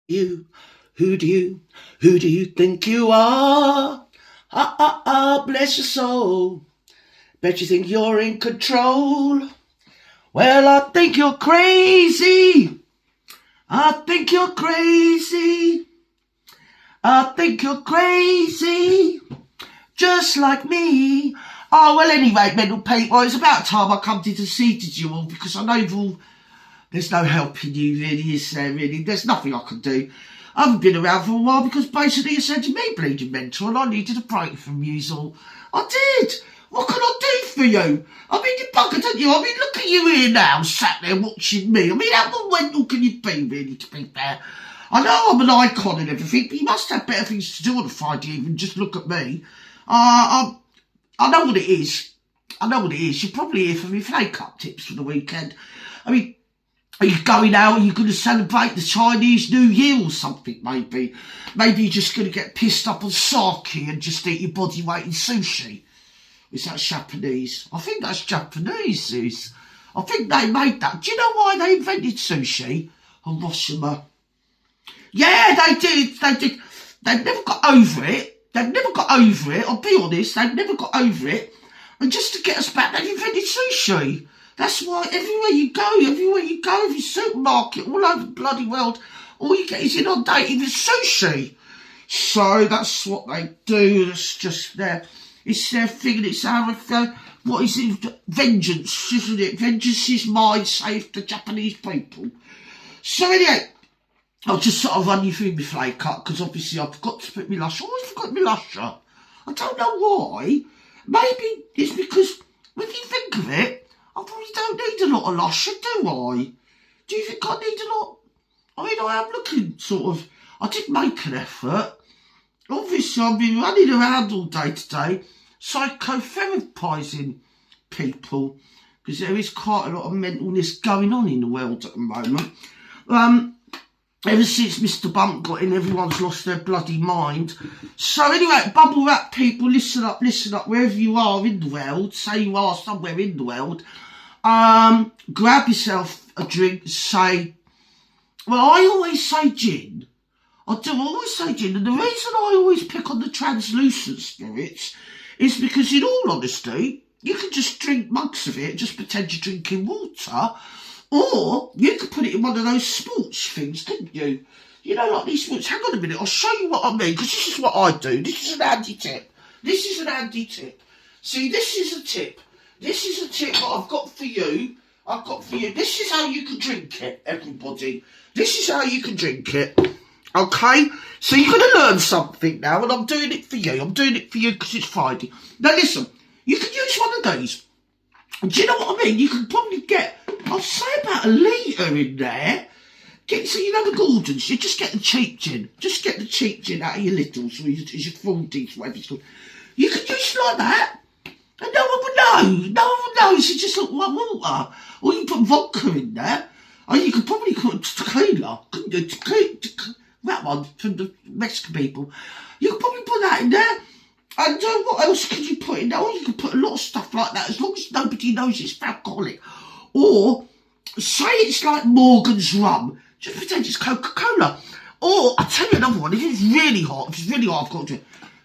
You, who do you think you are? Bless your soul. Bet you think you're in control. Well, I think you're crazy. I think you're crazy. I think you're crazy. Just like me. Oh, well, anyway, mental people, it's about time I come to see you all, because I know there's no helping you, really, is there, really? There's nothing I can do. I haven't been around for a while because basically you said to me, bleeding mental, and I needed a break from you all. I did. What can I do for you? I mean, you buggered, don't you? I mean, look at you here now, sat there watching me. I mean, how mental can you be, really, to be fair? I know I'm an icon and everything, but you must have better things to do on a Friday evening. Just look at me. I know what it is. I know what it is. You're probably here for me flake-up tips for the weekend. I mean, are you going out? Are you going to celebrate the Chinese New Year or something, maybe? Maybe you're just going to get pissed up on sake and just eat your body weight in sushi. Is that Japanese? I think that's Japanese, Zeus. I think they made that. Do you know why they invented sushi? Hiroshima. Yeah, they did. They did. They've never got over it. They've never got over it. I'll be honest. They've never got over it. And just to get us back, they've invented sushi. That's why everywhere you go, every supermarket, all over the bloody world, all you get is inundated with sushi. So that's what they do. It's just it's their thing, it's our, what is it, vengeance, isn't it? Vengeance is mine, save the Japanese people. So anyway, I'll just sort of run you through my flake up, because obviously I forgot to put my lusher. I always forgot my lusher. I don't know why. Maybe it's because, when you think of it, I probably don't need a lot of lusher, do I? Do you think I need a lot? I mean, I am looking sort of, I did make an effort. Obviously, I've been running around all day today, psychotherapizing people, because there is quite a lot of mentalness going on in the world at the moment. Ever since Mr. Bump got in, everyone's lost their bloody mind. So anyway, bubble wrap people, listen up, wherever you are in the world, say you are somewhere in the world, grab yourself a drink, say, well, I always say gin. I always say gin, and the reason I always pick on the translucent spirits is because, in all honesty, you can just drink mugs of it, just pretend you're drinking water, or you could put it in one of those sports things, couldn't you? You know, like these sports. Hang on a minute, I'll show you what I mean, because this is what I do. This is an handy tip. This is an handy tip. See, this is a tip. This is a tip that I've got for you. This is how you can drink it, everybody. This is how you can drink it. Okay? So you're going to learn something now, and I'm doing it for you. I'm doing it for you because it's Friday. Now listen, you can use one of these. And do you know what I mean? You can probably get, I'll say about a litre in there. So you know the Gordons, you just get the cheap gin. Just get the cheap gin out of your littles, or your Fraudies, whatever it's called. You could use it like that, and no one would know. No one would know. It's just like water. Or you put vodka in there. Or you could probably put tequila. Couldn't you? That one from the Mexican people. You could probably put that in there. And what else could you put in there? Or you could put a lot of stuff like that, as long as nobody knows it's alcoholic. Or say it's like Morgan's rum. Just pretend it's Coca-Cola. Or, I'll tell you another one, if it's really hot, I've got to do it.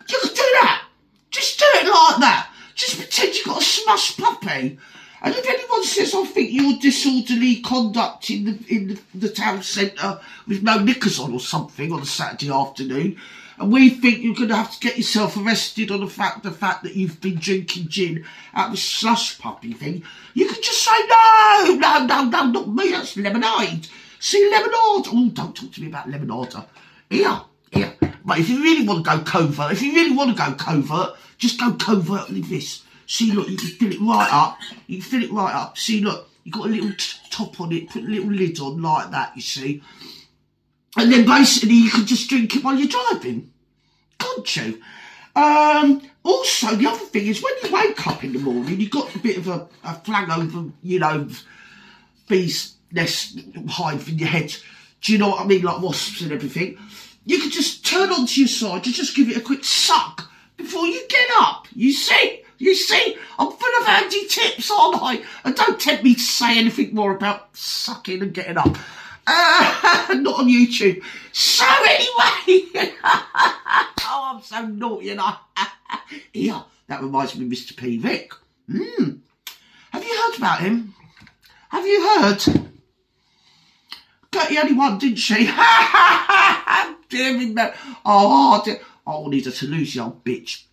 You could do that. Just do it like that. Just pretend you've got a smush puppy. And if anyone says, I think you're disorderly conduct in the town centre with no knickers on or something on a Saturday afternoon, and we think you're going to have to get yourself arrested on the fact that you've been drinking gin out of a slush puppy thing, you can just say, no, not me, that's lemonade. See, lemonade. Oh, don't talk to me about lemonade. Here. But if you really want to go covert, just go covertly this. See, look, you can fill it right up. See, look, you've got a little top on it, put a little lid on like that, you see. And then basically you can just drink it while you're driving. Can't you? Also, the other thing is, when you wake up in the morning, you've got a bit of a flag over, you know, bees' nest hive in your head. Do you know what I mean? Like wasps and everything. You can just turn onto your side and just give it a quick suck before you get up. You see? I'm full of handy tips, aren't I? And don't tempt me to say anything more about sucking and getting up. Not on YouTube. So anyway, oh, I'm so naughty, and yeah, that reminds me of Mr. P. Rick. Have you heard about him? Have you heard? Gertie only won, didn't she? Dear me, oh, dear. I wanted her to lose, the old bitch.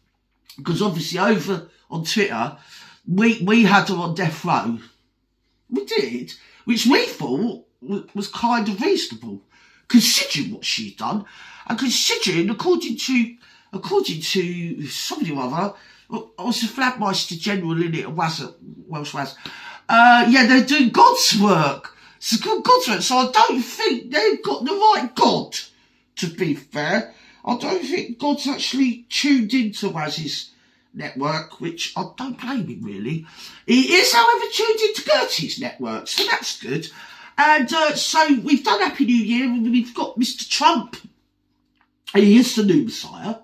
Because obviously over on Twitter, we had her on death row. We did, which we thought was kind of reasonable, considering what she'd done, and considering, according to somebody or other, I was a Flatmeister General in it, Welsh was. Yeah, they're doing God's work. It's God's work, so I don't think they've got the right God, to be fair. I don't think God's actually tuned into Waz's network, which I don't blame him, really. He is, however, tuned into Gertie's network, so that's good. And so we've done Happy New Year, and we've got Mr. Trump. He is the new Messiah.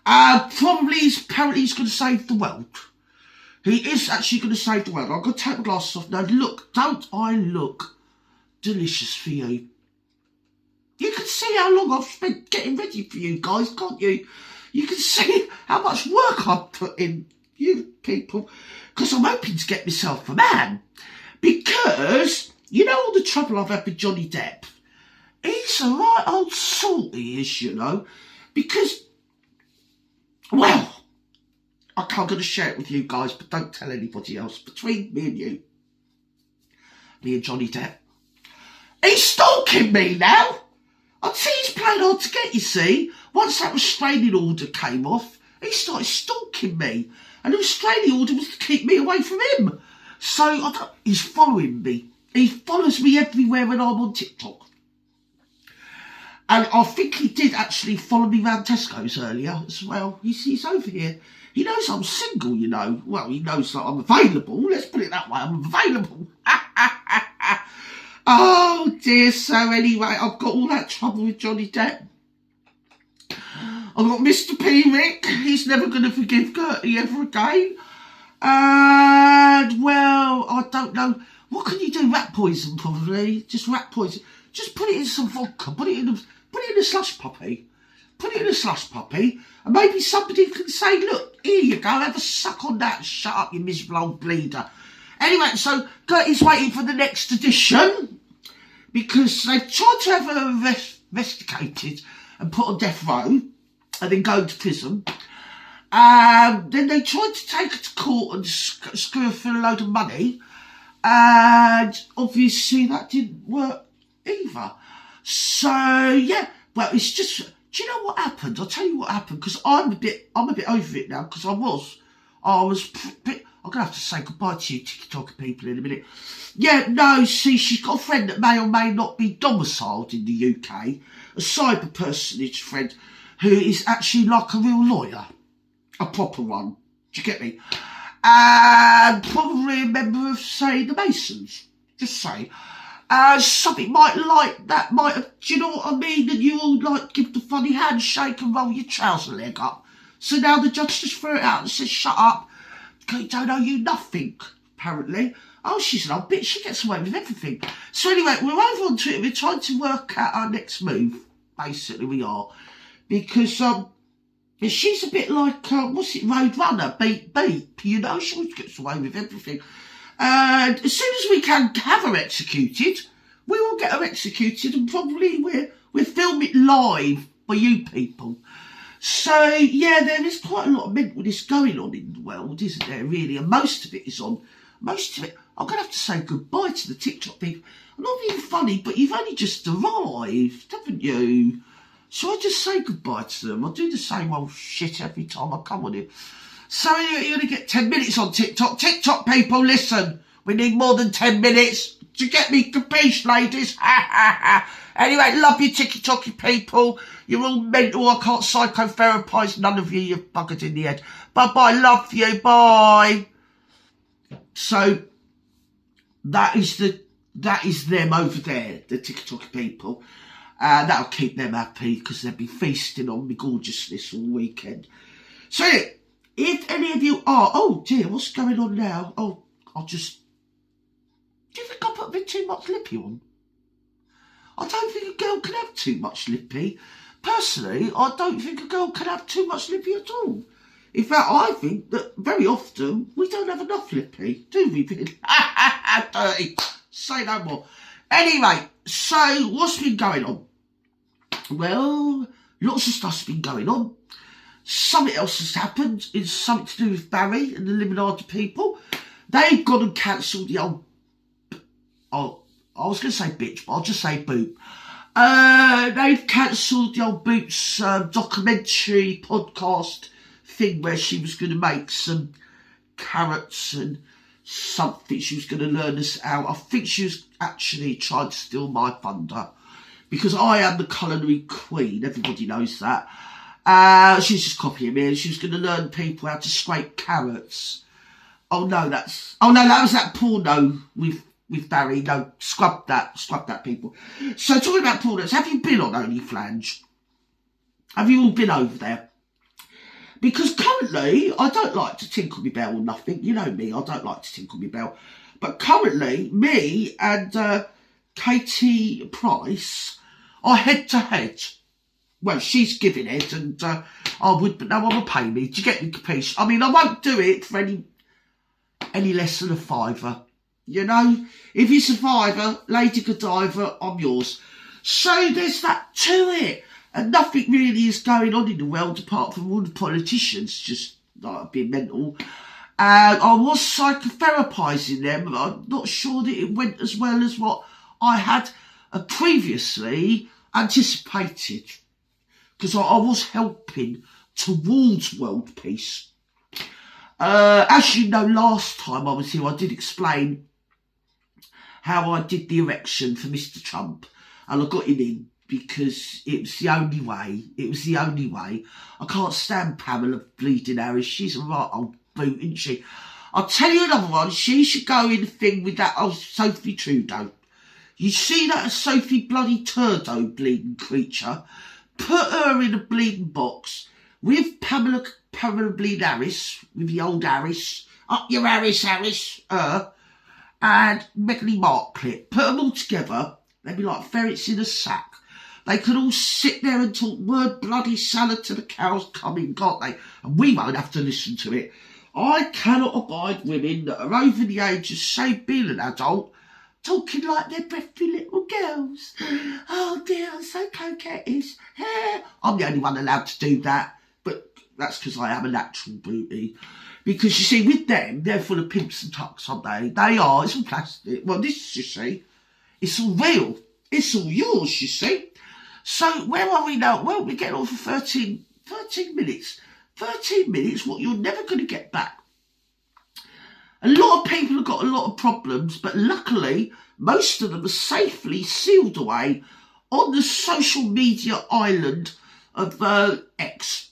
Apparently he's going to save the world. He is actually going to save the world. I'm going to take my glasses off now. Look, don't I look delicious for you? You can see how long I've spent getting ready for you guys, can't you? You can see how much work I've put in, you people. Because I'm hoping to get myself a man. Because, you know all the trouble I've had with Johnny Depp? He's a right old salt, he is, you know. Because, well, I'm going to share it with you guys, but don't tell anybody else. Between me and you, me and Johnny Depp, he's stalking me now. I'd say he's playing hard to get, you see. Once that restraining order came off, he started stalking me. And the restraining order was to keep me away from him. So, he's following me. He follows me everywhere when I'm on TikTok. And I think he did actually follow me around Tesco's earlier as well. He's over here. He knows I'm single, you know. Well, he knows that I'm available. Let's put it that way. I'm available. Oh, dear. So, anyway, I've got all that trouble with Johnny Depp. I've got Mr. P. Rick. He's never going to forgive Gertie ever again. And, well, I don't know. What can you do? Rat poison, probably. Just rat poison. Just put it in some vodka. Put it in a slush puppy. Put it in a slush puppy. And maybe somebody can say, look, here you go. Have a suck on that and shut up, you miserable old bleeder. Anyway, so Gertie's waiting for the next edition. Because they've tried to have her investigated and put on death row. And then go to prison. Then they tried to take her to court and screw her for a load of money. And obviously that didn't work either. So, yeah. Well, it's just... Do you know what happened? I'll tell you what happened. Because I'm a bit over it now. Because I was... I'm going to have to say goodbye to you, TikTok people, in a minute. Yeah, no, see, she's got a friend that may or may not be domiciled in the UK. A cyber personage friend who is actually like a real lawyer. A proper one. Do you get me? And probably a member of, say, the Masons. Just say. Something like that might have, do you know what I mean? And you all like give the funny handshake and roll your trouser leg up. So now the judge just threw it out and says, shut up. I don't owe you nothing, apparently. Oh, she's an old bitch. She gets away with everything. So anyway, we're over on Twitter. We're trying to work out our next move. Basically, we are. Because she's a bit like, what's it, Roadrunner, beep, you know, she always gets away with everything. And as soon as we can have her executed, we will get her executed, and probably we'll film it live for you people. So, yeah, there is quite a lot of mentalness going on in the world, isn't there, really? And most of it is on, I'm going to have to say goodbye to the TikTok people. I'm not being funny, but you've only just arrived, haven't you? So I just say goodbye to them. I do the same old shit every time I come on here. So anyway, you're going to get 10 minutes on TikTok. TikTok people, listen. We need more than 10 minutes to get me capiche, ladies. Anyway, love you, TikTok people. You're all mental. I can't psychotherapize none of you. You're buggered in the head. Bye-bye. Love you. Bye. So that is them over there, the TikTok people. That'll keep them happy because they'll be feasting on me gorgeousness all weekend. So, if any of you are... Oh, dear, what's going on now? Oh, I'll just... Do you think I put a bit too much lippy on? I don't think a girl can have too much lippy. Personally, I don't think a girl can have too much lippy at all. In fact, I think that very often we don't have enough lippy, do we, Vin? Dirty. Say no more. Anyway, so what's been going on? Well, lots of stuff's been going on. Something else has happened. It's something to do with Barry and the Illuminati people. They've gone and cancelled the old... Oh, I was going to say bitch, but I'll just say boot. They've cancelled the old Boots documentary podcast thing where she was going to make some carrots and something. She was going to learn us out. I think she was actually trying to steal my thunder because I am the culinary queen. Everybody knows that. She's just copying me, and she was going to learn people how to scrape carrots. Oh no, that was that porno with Barry. No, scrub that, people. So talking about pornos, have you been on OnlyFlange? Have you all been over there? Because currently, I don't like to tinkle my bell or nothing. You know me, I don't like to tinkle my bell. But currently, me and Katie Price are head to head. Well, she's giving it, and I would, but no one will pay me. Do you get me, capiche? I mean, I won't do it for any less than a £5. You know, if it's a £5, Lady Godiva, I'm yours. So there's that to it. And nothing really is going on in the world apart from all the politicians just like being mental. And I was psychotherapizing them, but I'm not sure that it went as well as what I had previously anticipated. Because I was helping towards world peace. As you know, last time I was here, I did explain how I did the erection for Mr. Trump. And I got him in because it was the only way. It was the only way. I can't stand Pamela Bleeding Harris. She's a right old boot, isn't she? I'll tell you another one. She should go in the thing with that old Sophie Trudeau. You see that Sophie bloody Turdo bleeding creature? Put her in a bleeding box with Pamela Bleed Harris, with the old Harris, up your Harris, and Meghan Markle. Put them all together. They'd be like ferrets in a sack. They could all sit there and talk word bloody salad to the cows coming, can't they? And we won't have to listen to it. I cannot abide women that are over the age of, say, being an adult, talking like they're breathy little girls. Oh dear, I'm so coquettish. I'm the only one allowed to do that. But that's because I am a natural booty. Because you see, with them, they're full of pimps and tucks, aren't they? They are. It's all plastic. Well, this, you see, it's all real. It's all yours, you see. So where are we now? Well, we're getting on for 13 minutes. 13 minutes, what you're never going to get back. A lot of people have got a lot of problems, but luckily, most of them are safely sealed away on the social media island of X.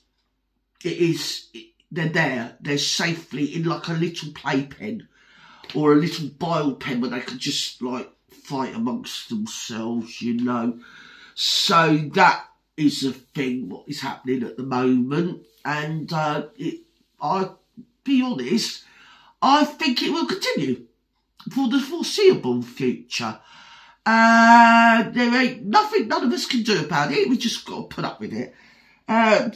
They're there. They're safely in like a little playpen or a little bile pen where they can just like fight amongst themselves, you know. So that is a thing, what is happening at the moment. And I'll be honest, I think it will continue for the foreseeable future. There ain't nothing none of us can do about it. We just got to put up with it. They're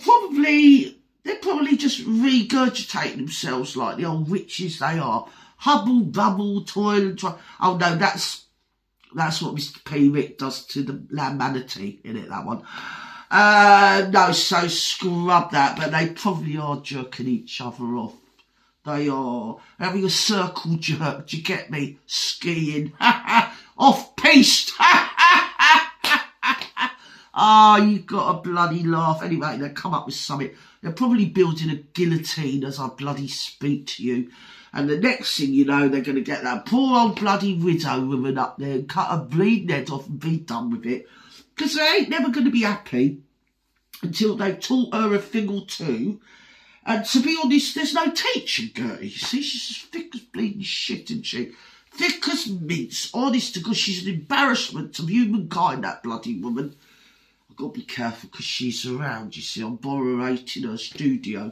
probably just regurgitating themselves like the old witches they are. Hubble, bubble, toil, oh no, that's what Mr. P. Rick does to the lambanity, isn't it, that one? No, so scrub that, but they probably are jerking each other off. They are having a circle jerk, do you get me? Skiing. Off-piste. You've got a bloody laugh. Anyway, they'll come up with something. They're probably building a guillotine as I bloody speak to you. And the next thing you know, they're going to get that poor old bloody widow woman up there and cut her bleeding head off and be done with it. Because they ain't never going to be happy until they've taught her a thing or two. And to be honest, there's no teaching Gertie. You see, she's as thick as bleeding shit, isn't she? Thick as mince, honest to God, she's an embarrassment to humankind, that bloody woman. I've got to be careful because she's around, you see. I'm borrowating her studio.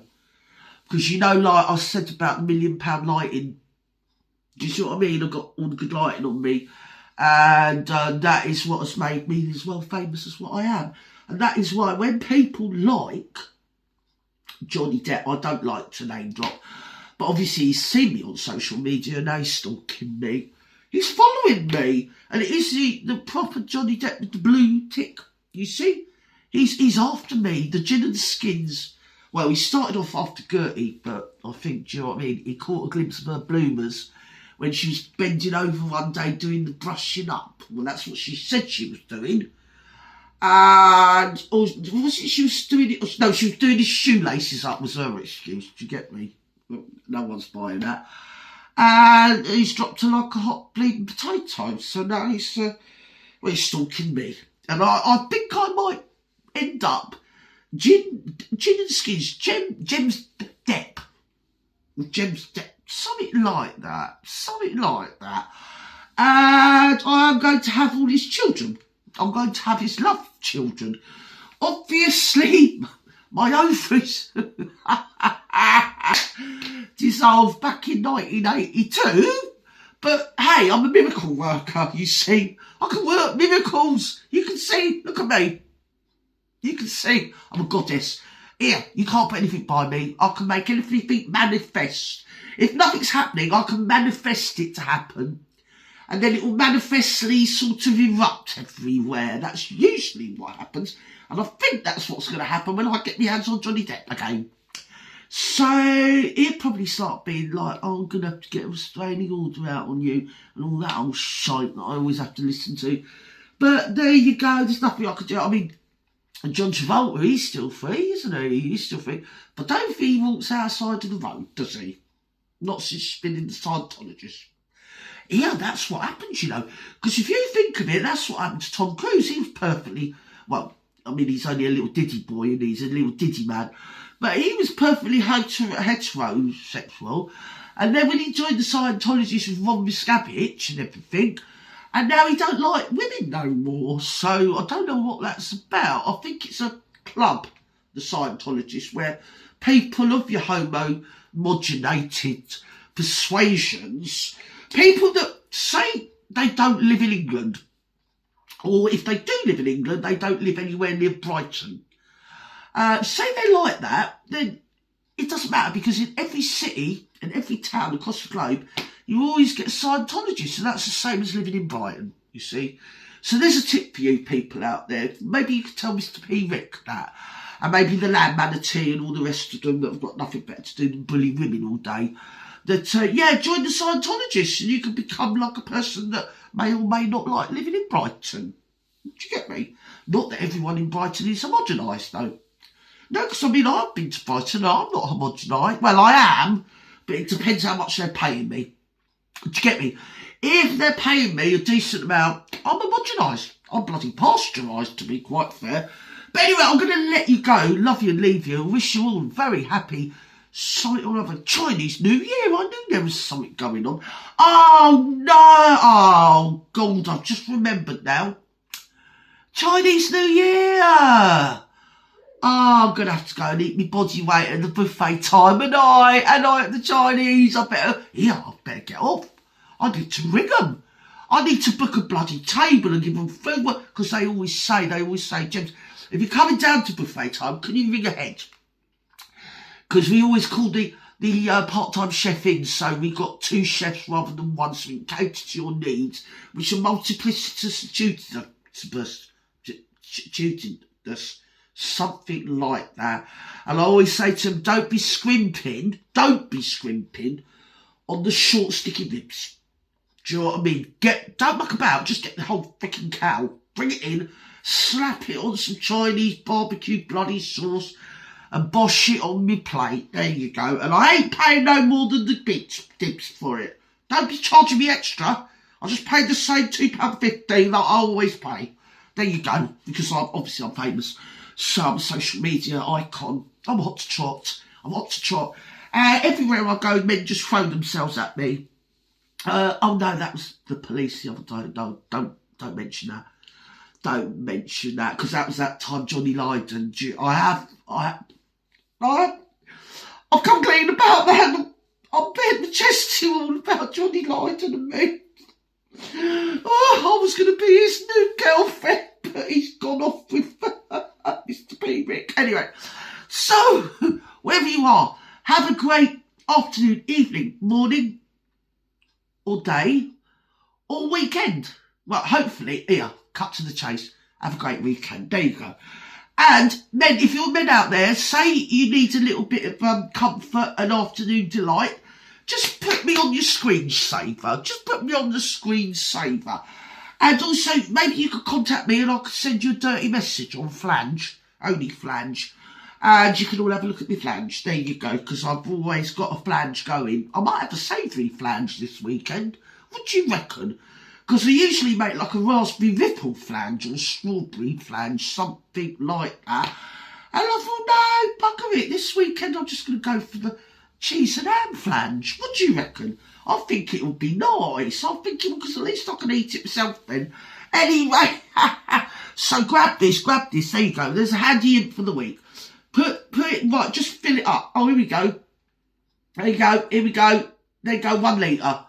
Because, you know, like I said about the £1 million lighting. Do you see what I mean? I've got all the good lighting on me. And that is what has made me as well famous as what I am. And that is why when people like Johnny Depp, I don't like to name drop, but obviously he's seen me on social media and he's stalking me. He's following me. And it is the proper Johnny Depp with the blue tick, you see? He's after me, the gin and the skins. Well, he started off after Gertie, but I think, do you know what I mean? He caught a glimpse of her bloomers when she was bending over one day doing the brushing up. Well, that's what she said she was doing. And, or was it she was doing it? No, she was doing his shoelaces up was her excuse. Do you get me? No one's buying that. And he's dropped her like a hot bleeding potato. So now he's stalking me. And I think I might end up gin and skins, Gems Depp. Gems Depp. Something like that. And I am going to have all his children. I'm going to have his love children. Obviously, my ovaries dissolved back in 1982. But hey, I'm a miracle worker, you see. I can work miracles. You can see. Look at me. You can see. I'm a goddess. Here, you can't put anything by me. I can make anything manifest. If nothing's happening, I can manifest it to happen. And then it will manifestly sort of erupt everywhere. That's usually what happens. And I think that's what's going to happen when I get my hands on Johnny Depp again. So he'll probably start being like, oh, I'm going to have to get a restraining order out on you and all that old shite that I always have to listen to. But there you go. There's nothing I can do. I mean, John Travolta, he's still free, isn't he? He's still free. But I don't think he walks outside of the road, does he? Not since he's been in the Scientologist. Yeah, that's what happens, you know. Because if you think of it, that's what happened to Tom Cruise. He was perfectly, well, I mean, he's only a little diddy boy and he's a little diddy man. But he was perfectly heterosexual. And then when he joined the Scientologists with Ron Miscavige and everything, and now he don't like women no more. So I don't know what that's about. I think it's a club, the Scientologists, where people of your homo-modulated persuasions, people that say they don't live in England, or if they do live in England, they don't live anywhere near Brighton. Say they like that, then it doesn't matter, because in every city and every town across the globe, you always get a Scientologist, and that's the same as living in Brighton, you see. So there's a tip for you people out there. Maybe you could tell Mr. P. Rick that, and maybe the Land Manatee and all the rest of them that have got nothing better to do than bully women all day, that, yeah, join the Scientologists and you can become like a person that may or may not like living in Brighton. Do you get me? Not that everyone in Brighton is homogenised, though. No, because, I mean, I've been to Brighton and I'm not homogenised. Well, I am, but it depends how much they're paying me. Do you get me? If they're paying me a decent amount, I'm homogenised. I'm bloody pasteurised, to be quite fair. But anyway, I'm going to let you go. Love you and leave you. Wish you all a very happy something or other Chinese New Year. I knew there was something going on. Oh, no. Oh, God, I've just remembered now. Chinese New Year. Oh, I'm going to have to go and eat my body weight at the buffet time, and I at the Chinese. I better get off. I need to ring them. I need to book a bloody table and give them food, because they always say, James, if you're coming down to buffet time, can you ring ahead? Because we always call the part-time chef in, so we've got 2 chefs rather than 1, so we can cater to your needs, which are multiplicitous tutors, something like that. And I always say to them, don't be scrimping on the short sticky ribs. Do you know what I mean? Don't muck about, just get the whole freaking cow, bring it in, slap it on some Chinese barbecue bloody sauce, and bosh it on my plate. There you go. And I ain't paying no more than the dips for it. Don't be charging me extra. I just paid the same £2.50 that I always pay. There you go. Because I'm famous. So I'm a social media icon. I'm hot to trot. Everywhere I go, men just throw themselves at me. Oh no, that was the police the other day. No, don't mention that. Don't mention that, because that was that time Johnny lied, and I've come clean about that. I'm betting the chest to you all about Johnny Lydon and me. Oh, I was going to be his new girlfriend, but he's gone off with Mr. Peepil. Anyway, so wherever you are, have a great afternoon, evening, morning, or day, or weekend. Well, hopefully, here, cut to the chase. Have a great weekend. There you go. And men, if you're men out there, say you need a little bit of comfort and afternoon delight, just put me on your screensaver. Just put me on the screensaver. And also, maybe you could contact me and I could send you a dirty message on Flange. Only Flange. And you can all have a look at my flange. There you go, because I've always got a flange going. I might have a savoury flange this weekend. What do you reckon? Because I usually make like a raspberry ripple flange or a strawberry flange, something like that. And I thought, no, bugger it. This weekend I'm just going to go for the cheese and ham flange. What do you reckon? I think it'll be nice. I'm thinking, because at least I can eat it myself then. Anyway, so grab this. There you go. There's a handy in for the week. Put it, right, just fill it up. Oh, here we go. There you go. Here we go. There you go, 1 litre.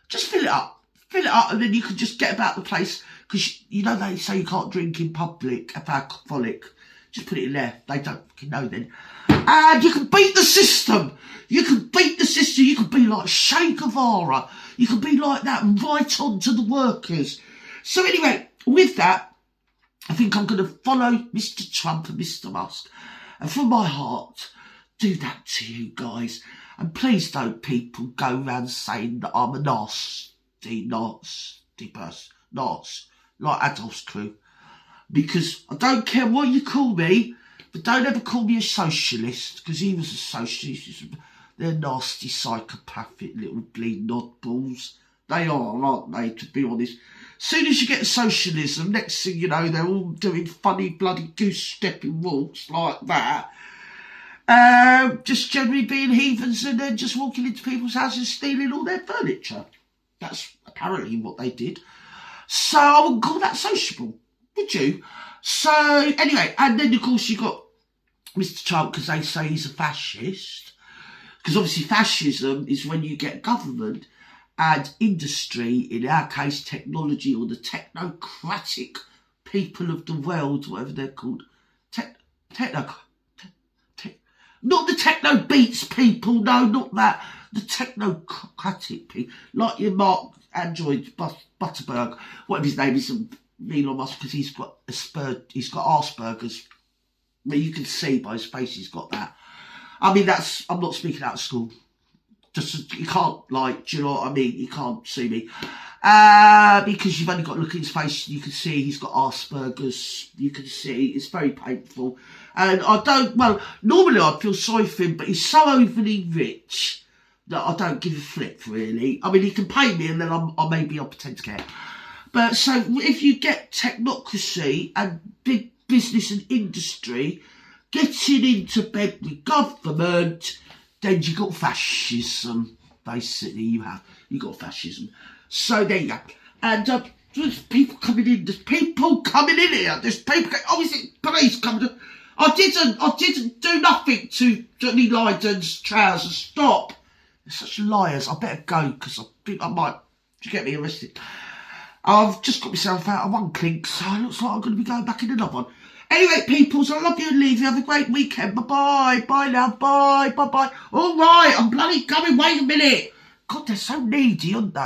Just fill it up. Fill it up and then you can just get about the place. Because you know they say you can't drink in public if alcoholic. Just put it in there. They don't fucking know then. And you can beat the system. You can beat the system. You can be like Che Guevara. You can be like that and right on to the workers. So anyway, with that, I think I'm going to follow Mr. Trump and Mr. Musk. And from my heart, do that to you guys. And please don't people go around saying that I'm a nasty person. Like Adolf's crew. Because I don't care what you call me, but don't ever call me a socialist, because he was a socialist. They're nasty, psychopathic little bleeding oddballs. They are, aren't they, to be honest? As soon as you get socialism, next thing you know, they're all doing funny bloody goose-stepping walks like that. Just generally being heathens and then just walking into people's houses and stealing all their furniture. That's apparently what they did. So I wouldn't call that sociable, would you? So anyway, and then of course you got Mr. Trump, because they say he's a fascist. Because obviously fascism is when you get government and industry, in our case technology, or the technocratic people of the world, whatever they're called. Not the techno beats people, no, not that. The technocratic people, like your Mark Android Butterberg, whatever his name is, Elon Musk, because he's got Asperger's. I mean, you can see by his face he's got that. I mean, I'm not speaking out of school. Just, you can't, like, do you know what I mean? You can't see me. Because you've only got to look at his face, you can see he's got Asperger's. You can see it's very painful. And normally I'd feel sorry for him, but he's so overly rich that I don't give a flip, really. I mean, he can pay me and then I'll pretend to care. But so if you get technocracy and big business and industry getting into bed with government, then you got fascism. Basically, you got fascism. So there you go. And there's people coming in. There's people coming in here. There's people. Oh, is it police coming? I didn't do nothing to Johnny Lydon's trousers. Stop. They're such liars. I better go because I think I might get me arrested. I've just got myself out of one clink, so it looks like I'm going to be going back in another one. Anyway, peoples, I love you and leave you. Have a great weekend. Bye-bye. Bye now. Bye. Bye-bye. All right, I'm bloody coming. Wait a minute. God, they're so needy, aren't they?